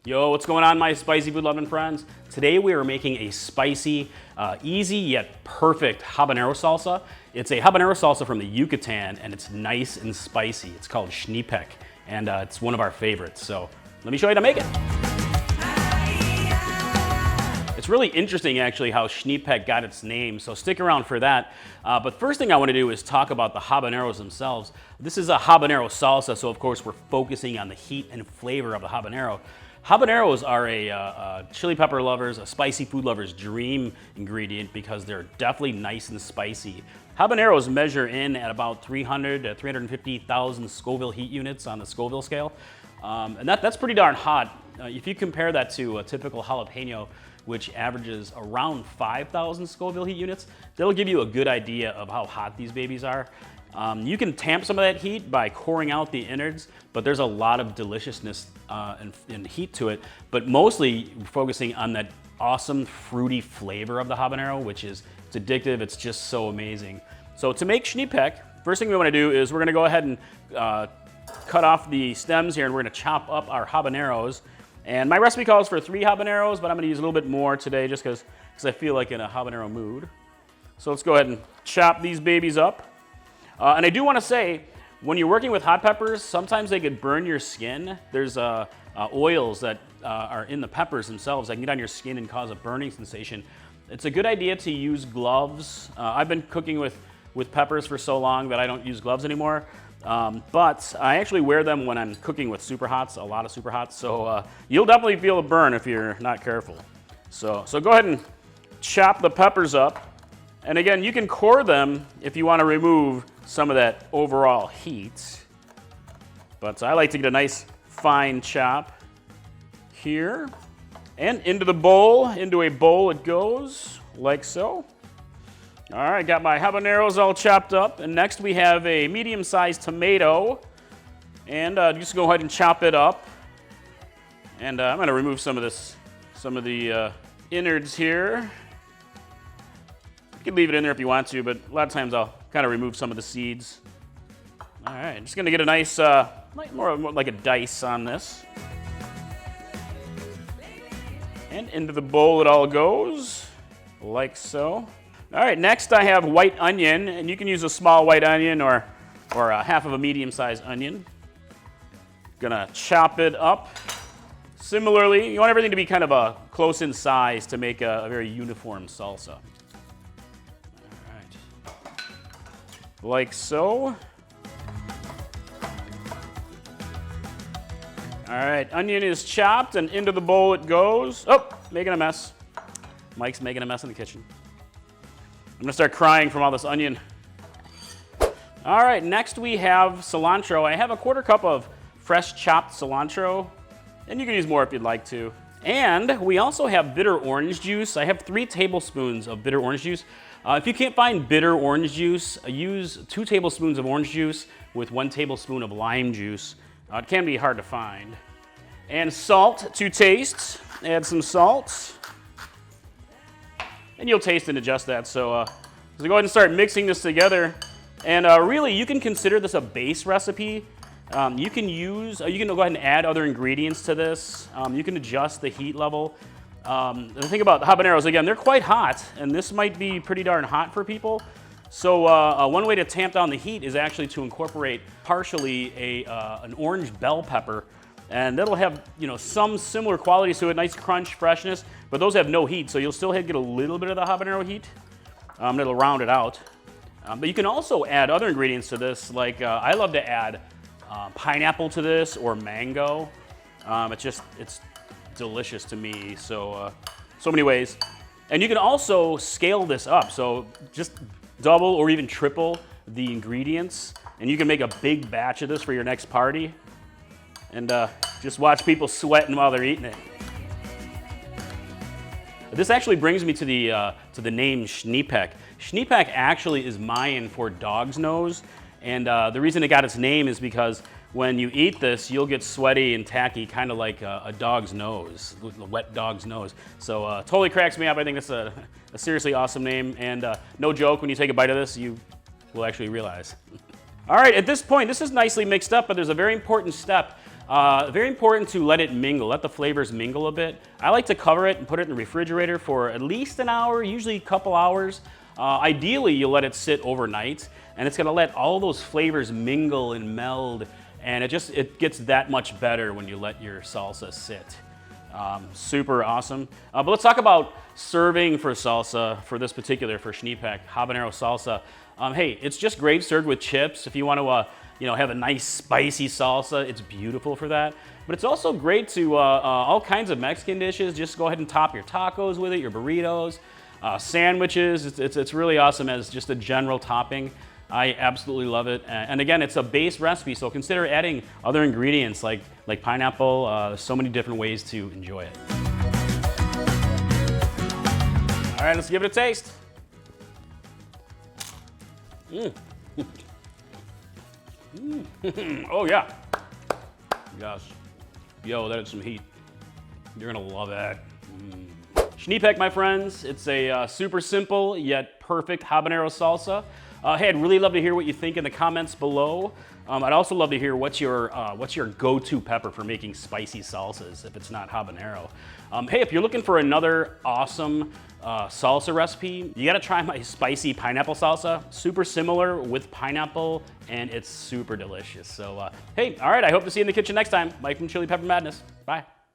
Yo, what's going on, my spicy food loving friends? Today we are making a spicy, easy yet perfect habanero salsa. It's a habanero salsa from the Yucatan and it's nice and spicy. It's called Xni-Pec and it's one of our favorites. So let me show you how to make it. It's really interesting actually how Xni-Pec got its name, so stick around for that. But first thing I want to do is talk about the habaneros themselves. This is a habanero salsa, so of course we're focusing on the heat and flavor of the habanero. Habaneros are a chili pepper lovers, a spicy food lover's dream ingredient because they're definitely nice and spicy. Habaneros measure in at about 300 to 350,000 Scoville heat units on the Scoville scale. And that's pretty darn hot. If you compare that to a typical jalapeno, which averages around 5,000 Scoville heat units, that'll give you a good idea of how hot these babies are. You can tamp some of that heat by coring out the innards, but there's a lot of deliciousness and heat to it, but mostly focusing on that awesome fruity flavor of the habanero, which is it's addictive, it's just so amazing. So to make Xni-Pec, first thing we want to do is we're going to go ahead and cut off the stems here, and we're going to chop up our habaneros. And my recipe calls for 3 habaneros, but I'm going to use a little bit more today just because I feel like in a habanero mood. So let's go ahead and chop these babies up. And I do want to say, when you're working with hot peppers, sometimes they could burn your skin. There's oils that are in the peppers themselves that can get on your skin and cause a burning sensation. It's a good idea to use gloves. I've been cooking with peppers for so long that I don't use gloves anymore. But I actually wear them when I'm cooking with super hots, a lot of super hots. So you'll definitely feel a burn if you're not careful. So go ahead and chop the peppers up. And again, you can core them if you want to remove some of that overall heat. But I like to get a nice fine chop here. And into a bowl it goes, like so. All right, got my habaneros all chopped up. And next we have a medium-sized tomato. And just go ahead and chop it up. And I'm going to remove some of the innards here. You can leave it in there if you want to, but a lot of times I'll kind of remove some of the seeds. All right, just gonna get a nice, more like a dice on this. And into the bowl it all goes, like so. All right, next I have white onion, and you can use a small white onion or half of a medium-sized onion. Gonna chop it up. Similarly, you want everything to be kind of close in size to make a very uniform salsa. Like so. All right, onion is chopped and into the bowl it goes. Oh, making a mess. Mike's making a mess in the kitchen. I'm gonna start crying from all this onion. All right, next we have cilantro. I have a 1/4 cup of fresh chopped cilantro, and you can use more if you'd like to. And we also have bitter orange juice. I have 3 tablespoons of bitter orange juice. If you can't find bitter orange juice, use 2 tablespoons of orange juice with 1 tablespoon of lime juice. It can be hard to find. And salt to taste. Add some salt. And you'll taste and adjust that. So go ahead and start mixing this together. And really, you can consider this a base recipe. You can go ahead and add other ingredients to this. You can adjust the heat level. The thing about the habaneros, again, they're quite hot, and this might be pretty darn hot for people. So one way to tamp down the heat is actually to incorporate partially an orange bell pepper, and that'll have some similar qualities to it, nice crunch, freshness, but those have no heat, so you'll still get a little bit of the habanero heat. It'll round it out. But you can also add other ingredients to this, like I love to add pineapple to this or mango. It's delicious to me, so many ways. And you can also scale this up, so just double or even triple the ingredients, and you can make a big batch of this for your next party, and just watch people sweating while they're eating it. This actually brings me to the name Xni-Pec. Xni-Pec actually is Mayan for dog's nose, and the reason it got its name is because when you eat this, you'll get sweaty and tacky, kind of like a dog's nose, a wet dog's nose. So totally cracks me up. I think that's a seriously awesome name, and no joke, when you take a bite of this, you will actually realize. All right, at this point, this is nicely mixed up, but there's a very important step. Very important to let it mingle, let the flavors mingle a bit. I like to cover it and put it in the refrigerator for at least an hour, usually a couple hours. Ideally, you let it sit overnight, and it's gonna let all those flavors mingle and meld, and it gets that much better when you let your salsa sit. Super awesome. But let's talk about serving for salsa for this particular, for Xni-Pec, habanero salsa. Hey, it's just great served with chips. If you want to have a nice spicy salsa, it's beautiful for that. But it's also great to all kinds of Mexican dishes. Just go ahead and top your tacos with it, your burritos, sandwiches. It's really awesome as just a general topping. I absolutely love it. And again, it's a base recipe, so consider adding other ingredients like pineapple. There's so many different ways to enjoy it. All right, let's give it a taste. Oh yeah. Yes. Yo, that is some heat. You're gonna love it. Xni-Pec, my friends. It's a super simple yet perfect habanero salsa. Hey, I'd really love to hear what you think in the comments below. I'd also love to hear what's your go-to pepper for making spicy salsas if it's not habanero. Hey, if you're looking for another awesome salsa recipe, you gotta try my spicy pineapple salsa. Super similar with pineapple, and it's super delicious. So, hey, all right, I hope to see you in the kitchen next time. Mike from Chili Pepper Madness. Bye.